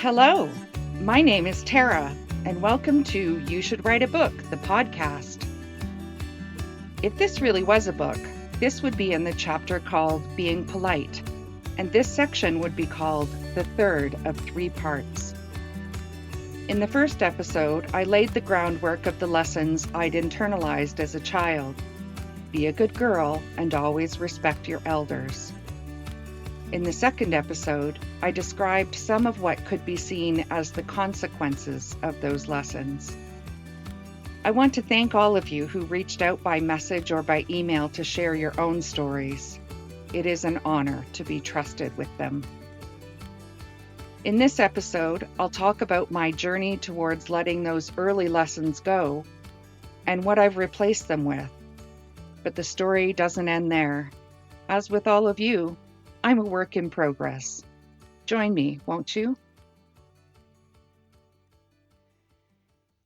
Hello, my name is Tara, and welcome to You Should Write a Book, the podcast. If this really was a book, this would be in the chapter called Being Polite, and this section would be called the third of 3 parts. In the first episode, I laid the groundwork of the lessons I'd internalized as a child. Be a good girl and always respect your elders. In the second episode, I described some of what could be seen as the consequences of those lessons. I want to thank all of you who reached out by message or by email to share your own stories. It is an honor to be trusted with them. In this episode, I'll talk about my journey towards letting those early lessons go and what I've replaced them with. But the story doesn't end there. As with all of you, I'm a work in progress. Join me, won't you?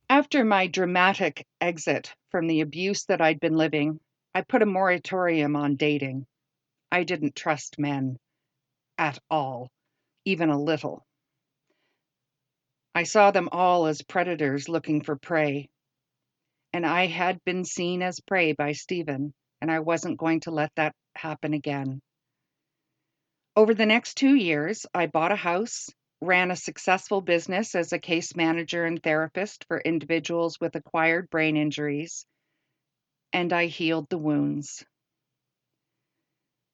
After my dramatic exit from the abuse that I'd been living, I put a moratorium on dating. I didn't trust men at all, even a little. I saw them all as predators looking for prey, and I had been seen as prey by Stephen, and I wasn't going to let that happen again. Over the next 2 years, I bought a house, ran a successful business as a case manager and therapist for individuals with acquired brain injuries, and I healed the wounds.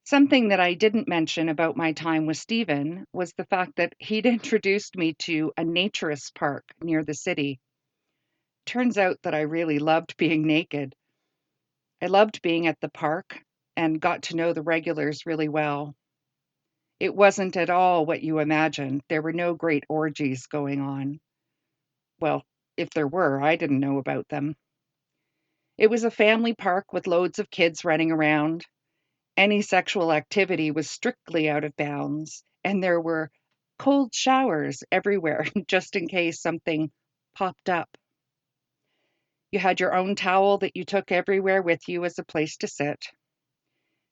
Something that I didn't mention about my time with Stephen was the fact that he'd introduced me to a naturist park near the city. Turns out that I really loved being naked. I loved being at the park and got to know the regulars really well. It wasn't at all what you imagine. There were no great orgies going on. Well, if there were, I didn't know about them. It was a family park with loads of kids running around. Any sexual activity was strictly out of bounds, and there were cold showers everywhere just in case something popped up. You had your own towel that you took everywhere with you as a place to sit.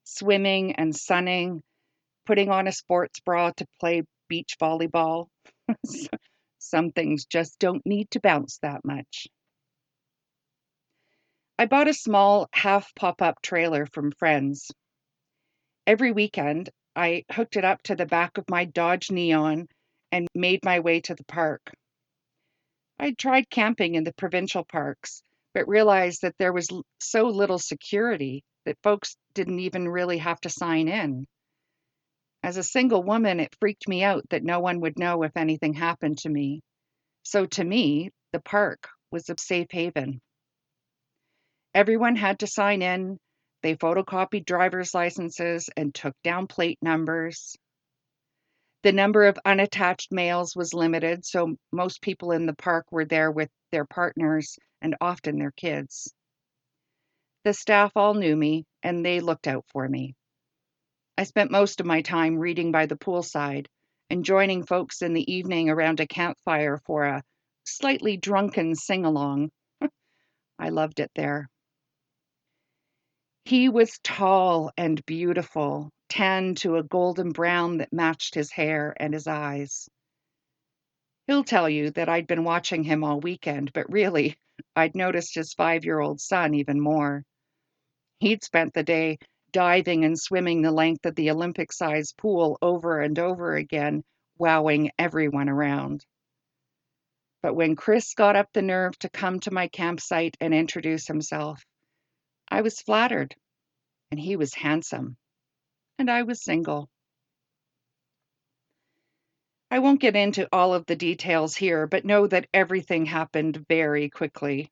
Swimming and sunning, putting on a sports bra to play beach volleyball. Some things just don't need to bounce that much. I bought a small half pop-up trailer from friends. Every weekend, I hooked it up to the back of my Dodge Neon and made my way to the park. I'd tried camping in the provincial parks, but realized that there was so little security that folks didn't even really have to sign in. As a single woman, it freaked me out that no one would know if anything happened to me. So to me, the park was a safe haven. Everyone had to sign in. They photocopied driver's licenses and took down plate numbers. The number of unattached males was limited, so most people in the park were there with their partners and often their kids. The staff all knew me, and they looked out for me. I spent most of my time reading by the poolside and joining folks in the evening around a campfire for a slightly drunken sing-along. I loved it there. He was tall and beautiful, tanned to a golden brown that matched his hair and his eyes. He'll tell you that I'd been watching him all weekend, but really, I'd noticed his 5-year-old son even more. He'd spent the day diving and swimming the length of the Olympic-sized pool over and over again, wowing everyone around. But when Chris got up the nerve to come to my campsite and introduce himself, I was flattered, and he was handsome, and I was single. I won't get into all of the details here, but know that everything happened very quickly.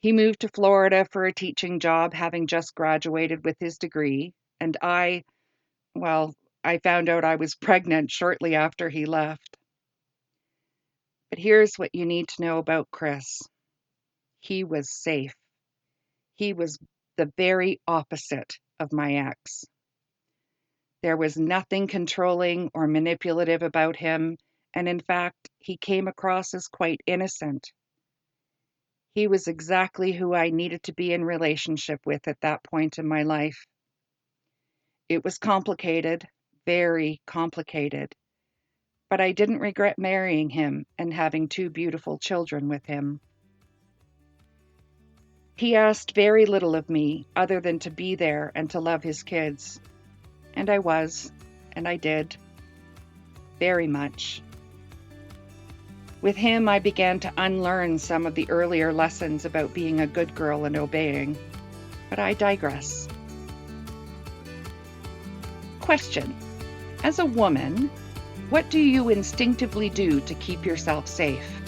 He moved to Florida for a teaching job, having just graduated with his degree, and I found out I was pregnant shortly after he left. But here's what you need to know about Chris. He was safe. He was the very opposite of my ex. There was nothing controlling or manipulative about him, and in fact, he came across as quite innocent. He was exactly who I needed to be in relationship with at that point in my life. It was complicated, very complicated. but I didn't regret marrying him and having 2 beautiful children with him. He asked very little of me other than to be there and to love his kids. And I was, and I did, very much. With him, I began to unlearn some of the earlier lessons about being a good girl and obeying, but I digress. Question: as a woman, what do you instinctively do to keep yourself safe?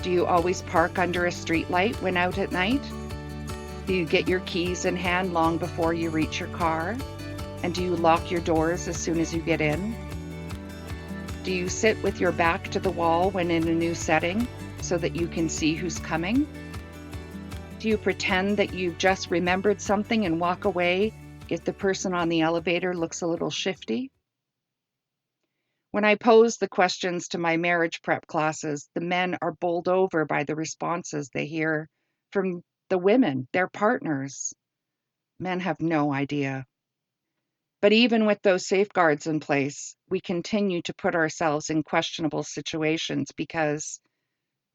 Do you always park under a streetlight when out at night? Do you get your keys in hand long before you reach your car? And do you lock your doors as soon as you get in? Do you sit with your back to the wall when in a new setting so that you can see who's coming? Do you pretend that you've just remembered something and walk away if the person on the elevator looks a little shifty? When I pose the questions to my marriage prep classes, the men are bowled over by the responses they hear from the women, their partners. Men have no idea. But even with those safeguards in place, we continue to put ourselves in questionable situations because,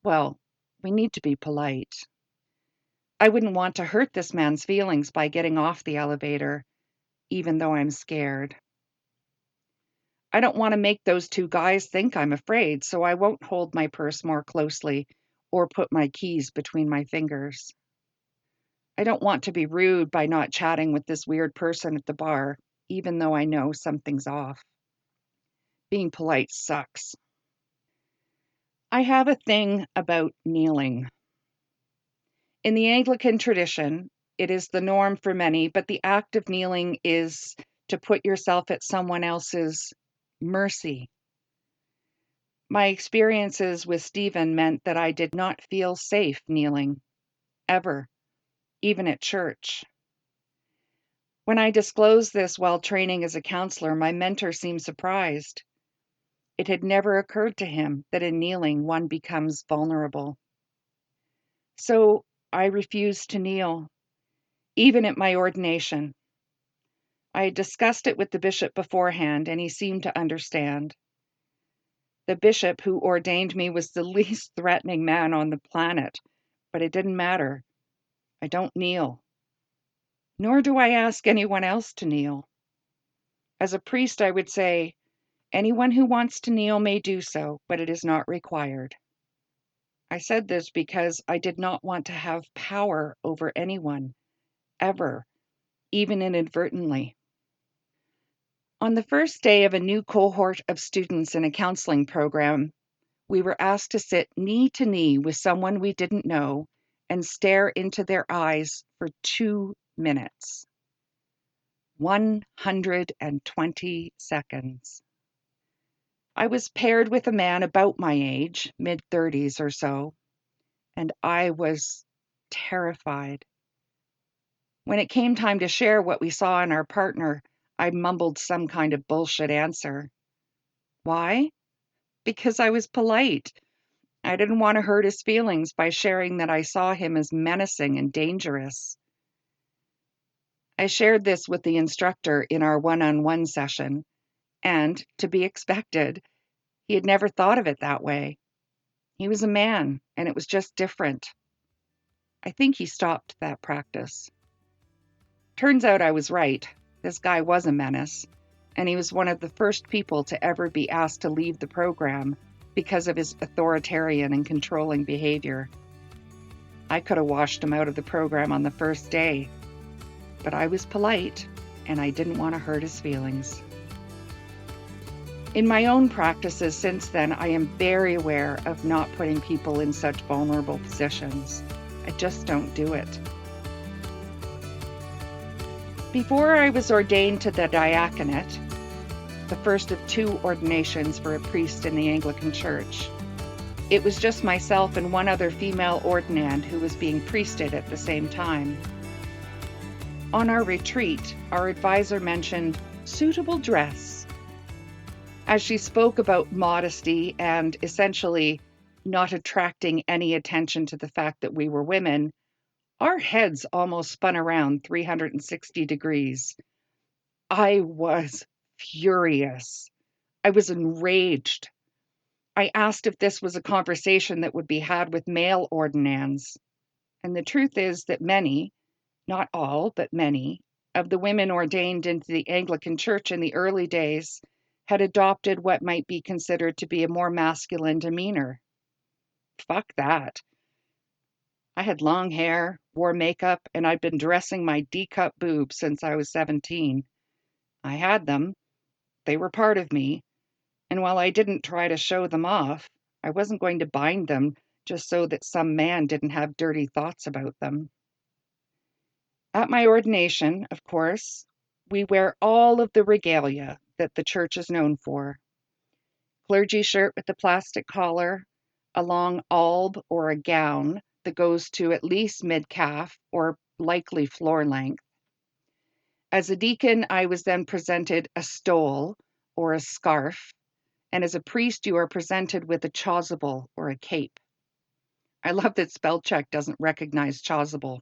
well, we need to be polite. I wouldn't want to hurt this man's feelings by getting off the elevator, even though I'm scared. I don't want to make those 2 guys think I'm afraid, so I won't hold my purse more closely or put my keys between my fingers. I don't want to be rude by not chatting with this weird person at the bar, even though I know something's off. Being polite sucks. I have a thing about kneeling. In the Anglican tradition, it is the norm for many, but the act of kneeling is to put yourself at someone else's mercy. My experiences with Stephen meant that I did not feel safe kneeling, ever, even at church. When I disclosed this while training as a counselor, my mentor seemed surprised. It had never occurred to him that in kneeling one becomes vulnerable. So I refused to kneel, even at my ordination. I had discussed it with the bishop beforehand, and he seemed to understand. The bishop who ordained me was the least threatening man on the planet, but it didn't matter. I don't kneel. Nor do I ask anyone else to kneel. As a priest, I would say, anyone who wants to kneel may do so, but it is not required. I said this because I did not want to have power over anyone, ever, even inadvertently. On the first day of a new cohort of students in a counseling program, we were asked to sit knee to knee with someone we didn't know and stare into their eyes for 2 minutes. 120 seconds. I was paired with a man about my age, mid-30s or so, and I was terrified. When it came time to share what we saw in our partner, I mumbled some kind of bullshit answer. Why? Because I was polite. I didn't want to hurt his feelings by sharing that I saw him as menacing and dangerous. I shared this with the instructor in our one-on-one session, and, to be expected, he had never thought of it that way. He was a man, and it was just different. I think he stopped that practice. Turns out I was right. This guy was a menace, and he was one of the first people to ever be asked to leave the program because of his authoritarian and controlling behavior. I could have washed him out of the program on the first day, but I was polite, and I didn't want to hurt his feelings. In my own practices since then, I am very aware of not putting people in such vulnerable positions. I just don't do it. Before I was ordained to the diaconate, the first of 2 ordinations for a priest in the Anglican Church, it was just myself and one other female ordinand who was being priested at the same time. On our retreat, our advisor mentioned suitable dress. As she spoke about modesty and essentially not attracting any attention to the fact that we were women, our heads almost spun around 360 degrees. I was furious. I was enraged. I asked if this was a conversation that would be had with male ordinands. And the truth is that many, not all, but many, of the women ordained into the Anglican Church in the early days had adopted what might be considered to be a more masculine demeanor. Fuck that. I had long hair, wore makeup, and I'd been dressing my D-cup boobs since I was 17. I had them, they were part of me, and while I didn't try to show them off, I wasn't going to bind them just so that some man didn't have dirty thoughts about them. At my ordination, of course, we wear all of the regalia that the church is known for. Clergy shirt with the plastic collar, a long alb or a gown that goes to at least mid-calf or likely floor length. As a deacon, I was then presented a stole or a scarf, and as a priest, you are presented with a chasuble or a cape. I love that spell check doesn't recognize chasuble.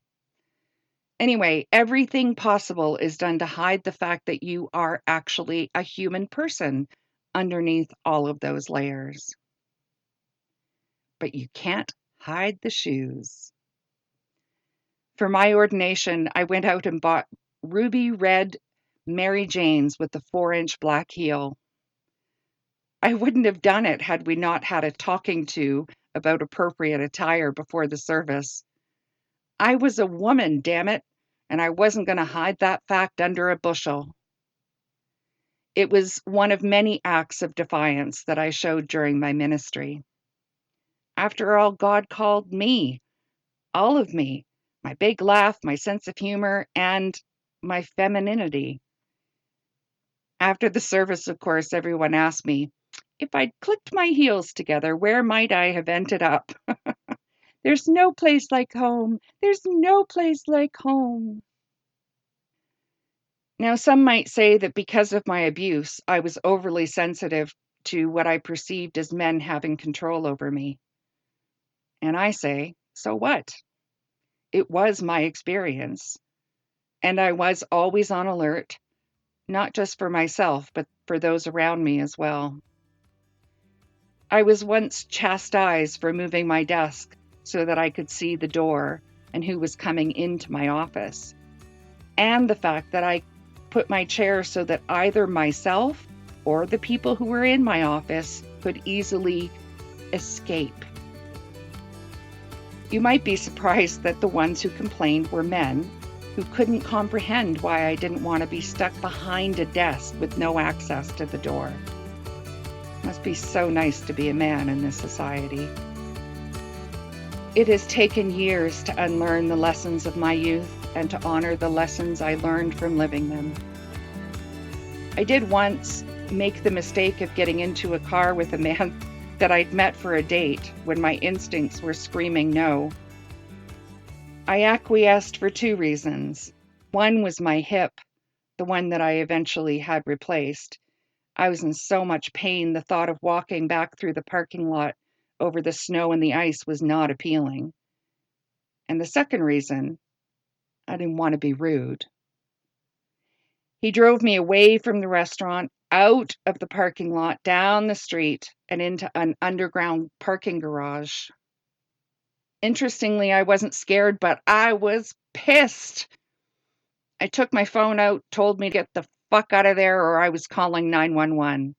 Anyway, everything possible is done to hide the fact that you are actually a human person underneath all of those layers. But you can't hide the shoes. For my ordination, I went out and bought ruby red Mary Janes with the 4-inch black heel. I wouldn't have done it had we not had a talking to about appropriate attire before the service. I was a woman, damn it, and I wasn't going to hide that fact under a bushel. It was one of many acts of defiance that I showed during my ministry. After all, God called me, all of me, my big laugh, my sense of humor, and my femininity. After the service, of course, everyone asked me, if I'd clicked my heels together, where might I have ended up? There's no place like home. There's no place like home. Now, some might say that because of my abuse, I was overly sensitive to what I perceived as men having control over me. And I say, so what? It was my experience. And I was always on alert, not just for myself, but for those around me as well. I was once chastised for moving my desk so that I could see the door and who was coming into my office, and the fact that I put my chair so that either myself or the people who were in my office could easily escape. You might be surprised that the ones who complained were men who couldn't comprehend why I didn't want to be stuck behind a desk with no access to the door. Must be so nice to be a man in this society. It has taken years to unlearn the lessons of my youth and to honor the lessons I learned from living them. I did once make the mistake of getting into a car with a man that I'd met for a date when my instincts were screaming no. I acquiesced for 2 reasons. One was my hip, the one that I eventually had replaced. I was in so much pain, the thought of walking back through the parking lot over the snow and the ice was not appealing. And the second reason, I didn't want to be rude. He drove me away from the restaurant, out of the parking lot, down the street, and into an underground parking garage. Interestingly, I wasn't scared, but I was pissed. I took my phone out, told me to get the fuck out of there or I was calling 911.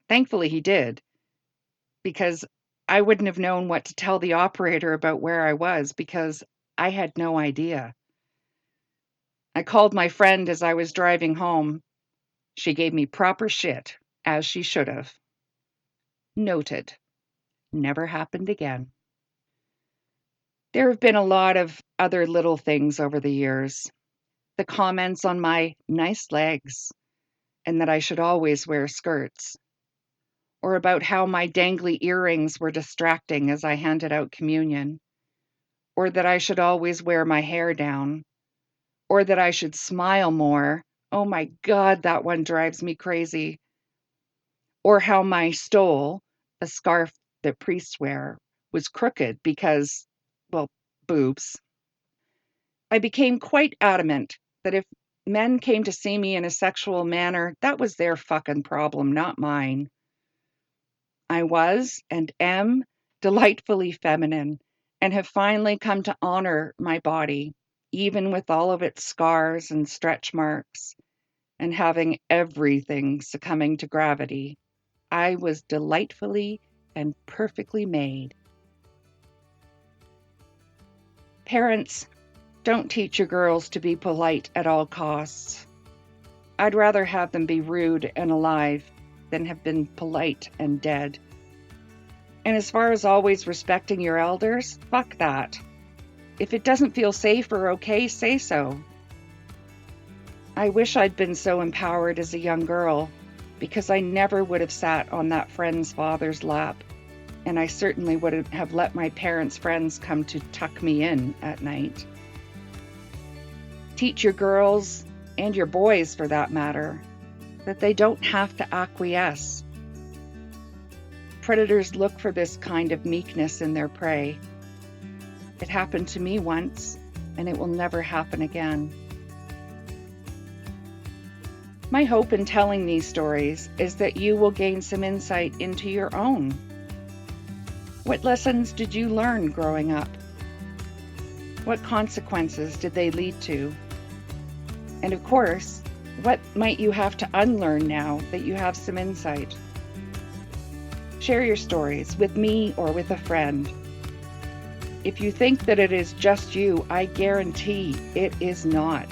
Thankfully, he did, because I wouldn't have known what to tell the operator about where I was because I had no idea. I called my friend as I was driving home. She gave me proper shit, as she should have. Noted. Never happened again. There have been a lot of other little things over the years. The comments on my nice legs and that I should always wear skirts, or about how my dangly earrings were distracting as I handed out communion, or that I should always wear my hair down, or that I should smile more. Oh my God, that one drives me crazy. Or how my stole, a scarf that priests wear, was crooked because, well, boobs. I became quite adamant that if men came to see me in a sexual manner, that was their fucking problem, not mine. I was and am delightfully feminine and have finally come to honor my body, even with all of its scars and stretch marks and having everything succumbing to gravity. I was delightfully and perfectly made. Parents, don't teach your girls to be polite at all costs. I'd rather have them be rude and alive than have been polite and dead. And as far as always respecting your elders, fuck that. If it doesn't feel safe or okay, say so. I wish I'd been so empowered as a young girl, because I never would have sat on that friend's father's lap, and I certainly wouldn't have let my parents' friends come to tuck me in at night. Teach your girls, and your boys for that matter, that they don't have to acquiesce. Predators look for this kind of meekness in their prey. It happened to me once, and it will never happen again. My hope in telling these stories is that you will gain some insight into your own. What lessons did you learn growing up? What consequences did they lead to? And of course, what might you have to unlearn now that you have some insight? Share your stories with me or with a friend. If you think that it is just you, I guarantee it is not.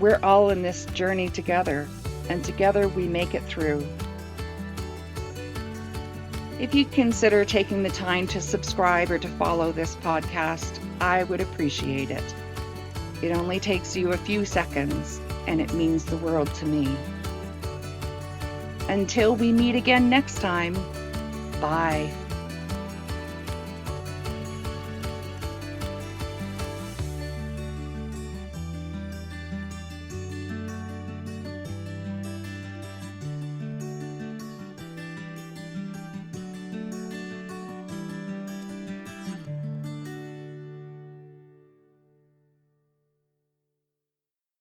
We're all in this journey together, and together we make it through. If you consider taking the time to subscribe or to follow this podcast, I would appreciate it. It only takes you a few seconds, and it means the world to me. Until we meet again next time, bye.